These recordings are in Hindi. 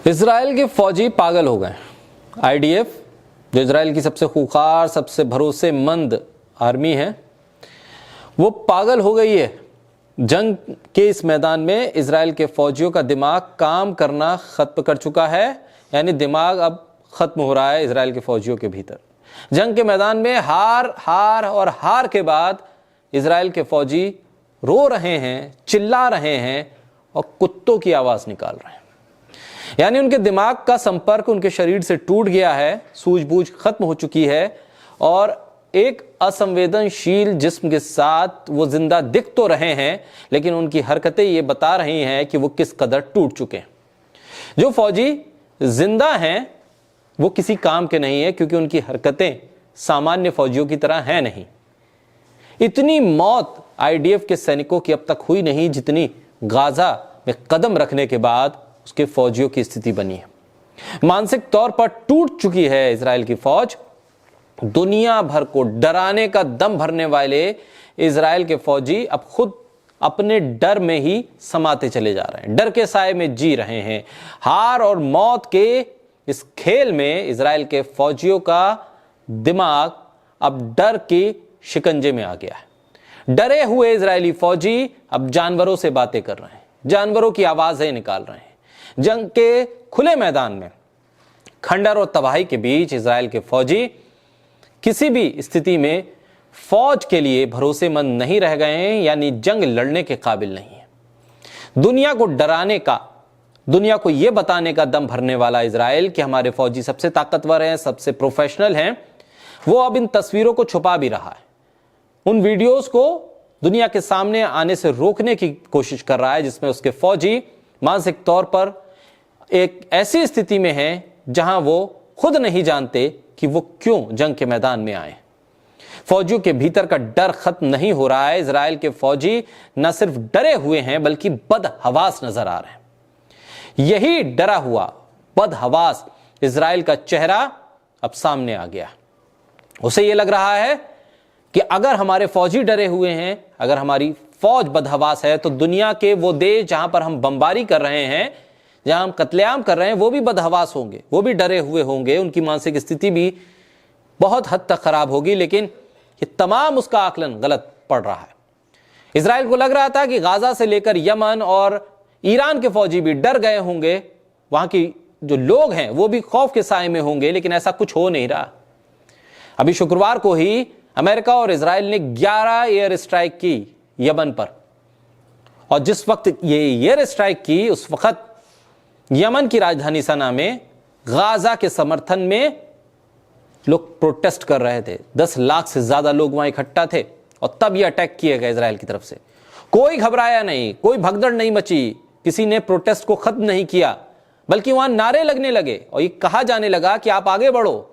इजराइल के फौजी पागल हो गए। आईडीएफ, जो इजराइल की सबसे खूंखार, सबसे भरोसेमंद आर्मी है, वो पागल हो गई है। जंग के इस मैदान में इजराइल के फौजियों का दिमाग काम करना खत्म कर चुका है। यानी दिमाग अब खत्म हो रहा है इजराइल के फौजियों के भीतर। जंग के मैदान में हार हार और हार के बाद इजराइल के फौजी रो रहे हैं, चिल्ला रहे हैं और कुत्तों की आवाज निकाल रहे हैं। यानी उनके दिमाग का संपर्क उनके शरीर से टूट गया है, सूझबूझ खत्म हो चुकी है और एक असंवेदनशील जिस्म के साथ वो जिंदा दिख तो रहे हैं, लेकिन उनकी हरकतें ये बता रही हैं कि वो किस कदर टूट चुके हैं। जो फौजी जिंदा हैं वो किसी काम के नहीं है, क्योंकि उनकी हरकतें सामान्य फौजियों की तरह हैं नहीं। इतनी मौत आईडीएफ के सैनिकों की अब तक हुई नहीं जितनी गाजा में कदम रखने के बाद उसके फौजियों की स्थिति बनी है। मानसिक तौर पर टूट चुकी है इजराइल की फौज। दुनिया भर को डराने का दम भरने वाले इजराइल के फौजी अब खुद अपने डर में ही समाते चले जा रहे हैं, डर के साए में जी रहे हैं। हार और मौत के इस खेल में इजराइल के फौजियों का दिमाग अब डर के शिकंजे में आ गया है। डरे हुए इजरायली फौजी अब जानवरों से बातें कर रहे हैं, जानवरों की आवाजें निकाल रहे हैं। जंग के खुले मैदान में खंडर और तबाही के बीच इजराइल के फौजी किसी भी स्थिति में फौज के लिए भरोसेमंद नहीं रह गए हैं, यानी जंग लड़ने के काबिल नहीं है। दुनिया को डराने का, दुनिया को यह बताने का दम भरने वाला इजराइल कि हमारे फौजी सबसे ताकतवर हैं, सबसे प्रोफेशनल हैं, वो अब इन तस्वीरों को छुपा भी रहा है। उन वीडियोस को दुनिया के सामने आने से रोकने की कोशिश कर रहा है, जिसमें उसके फौजी मानसिक तौर पर एक ऐसी स्थिति में हैं जहां वो खुद नहीं जानते कि वो क्यों जंग के मैदान में आए। फौजियों के भीतर का डर खत्म नहीं हो रहा है। इजराइल के फौजी न सिर्फ डरे हुए हैं बल्कि बदहवास नजर आ रहे हैं। यही डरा हुआ बदहवास इजराइल का चेहरा अब सामने आ गया। उसे यह लग रहा है कि अगर हमारे फौजी डरे हुए हैं, अगर हमारी फौज बदहवास है, तो दुनिया के वो देश जहां पर हम बमबारी कर रहे हैं, जहां हम कत्लेआम कर रहे हैं, वो भी बदहवास होंगे, वो भी डरे हुए होंगे। उनकी मानसिक स्थिति भी बहुत हद तक खराब होगी। लेकिन ये तमाम उसका आकलन गलत पड़ रहा है। इजराइल को लग रहा था कि गाजा से लेकर यमन और ईरान के फौजी भी डर गए होंगे, वहां की जो लोग हैं वो भी खौफ के साए में होंगे, लेकिन ऐसा कुछ हो नहीं रहा। अभी शुक्रवार को ही अमेरिका और इजराइल ने 11 एयर स्ट्राइक की यमन पर, और जिस वक्त ये एयर स्ट्राइक की उस वक्त यमन की राजधानी सना में गाजा के समर्थन में लोग प्रोटेस्ट कर रहे थे। 10 लाख से ज्यादा लोग वहां इकट्ठा थे और तब यह अटैक किया गया इजराइल की तरफ से। कोई घबराया नहीं, कोई भगदड़ नहीं मची, किसी ने प्रोटेस्ट को खत्म नहीं किया, बल्कि वहां नारे लगने लगे और ये कहा जाने लगा कि आप आगे बढ़ो।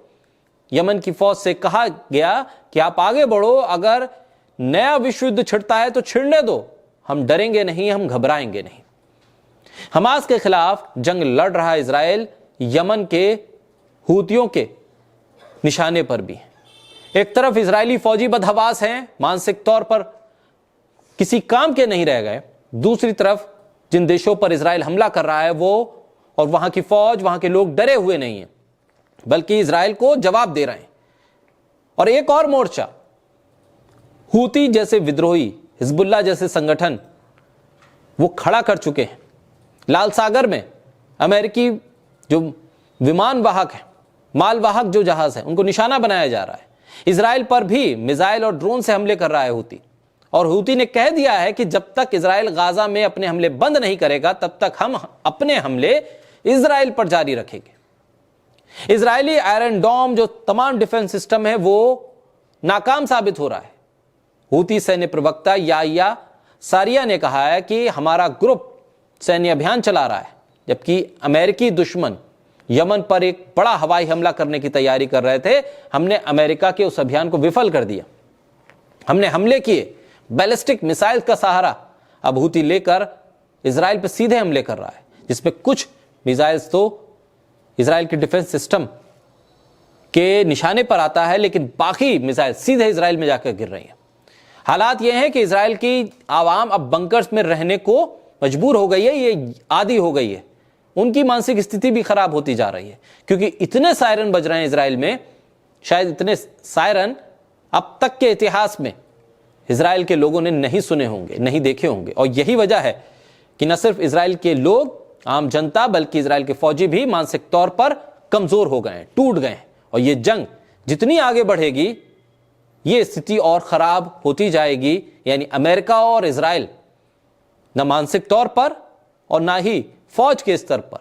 यमन की फौज से कहा गया कि आप आगे बढ़ो, अगर नया विश्व युद्ध छिड़ता है तो छिड़ने दो, हम डरेंगे नहीं, हम घबराएंगे नहीं। हमास के खिलाफ जंग लड़ रहा इजराइल यमन के हूतियों के निशाने पर भी। एक तरफ इजरायली फौजी बदहवास हैं, मानसिक तौर पर किसी काम के नहीं रह गए, दूसरी तरफ जिन देशों पर इजराइल हमला कर रहा है वो और वहां की फौज, वहां के लोग डरे हुए नहीं हैं, बल्कि इजराइल को जवाब दे रहे हैं। और एक और मोर्चा, हूती जैसे विद्रोही, हिजबुल्लाह जैसे संगठन वो खड़ा कर चुके हैं। लाल सागर में अमेरिकी जो विमान वाहक है, मालवाहक जो जहाज है, उनको निशाना बनाया जा रहा है। इजराइल पर भी मिसाइल और ड्रोन से हमले कर रहा है हूती, और हूती ने कह दिया है कि जब तक इजराइल गाजा में अपने हमले बंद नहीं करेगा तब तक हम अपने हमले इजराइल पर जारी रखेंगे। इजरायली आयरन डोम जो तमाम डिफेंस सिस्टम है वो नाकाम साबित हो रहा है। हूती सैन्य प्रवक्ता याह्या सारिया ने कहा है कि हमारा ग्रुप सैन्य अभियान चला रहा है, जबकि अमेरिकी दुश्मन यमन पर एक बड़ा हवाई हमला करने की तैयारी कर रहे थे। हमने अमेरिका के उस अभियान को विफल कर दिया। हमने हमले किए बैलिस्टिक मिसाइल का सहारा। अब हूती लेकर इजराइल पर सीधे हमले कर रहा है, जिसमें कुछ मिसाइल्स तो इजराइल के डिफेंस सिस्टम के निशाने पर आता है, लेकिन बाकी मिसाइल सीधे इजराइल में जाकर गिर रही हैं। हालात यह है कि इजराइल की आवाम अब बंकर्स में रहने को मजबूर हो गई है, ये आदी हो गई है। उनकी मानसिक स्थिति भी खराब होती जा रही है, क्योंकि इतने सायरन बज रहे हैं इजराइल में, शायद इतने सायरन अब तक के इतिहास में इजराइल के लोगों ने नहीं सुने होंगे, नहीं देखे होंगे। और यही वजह है कि न सिर्फ इजराइल के लोग, आम जनता, बल्कि इजराइल के फौजी भी मानसिक तौर पर कमजोर हो गए हैं, टूट गए हैं। और ये जंग जितनी आगे बढ़ेगी, ये स्थिति और खराब होती जाएगी। यानी अमेरिका और इजराइल न मानसिक तौर पर और ना ही फौज के स्तर पर,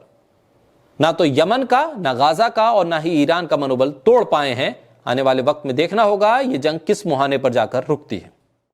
ना तो यमन का, ना गाजा का और ना ही ईरान का मनोबल तोड़ पाए हैं। आने वाले वक्त में देखना होगा ये जंग किस मुहाने पर जाकर रुकती है।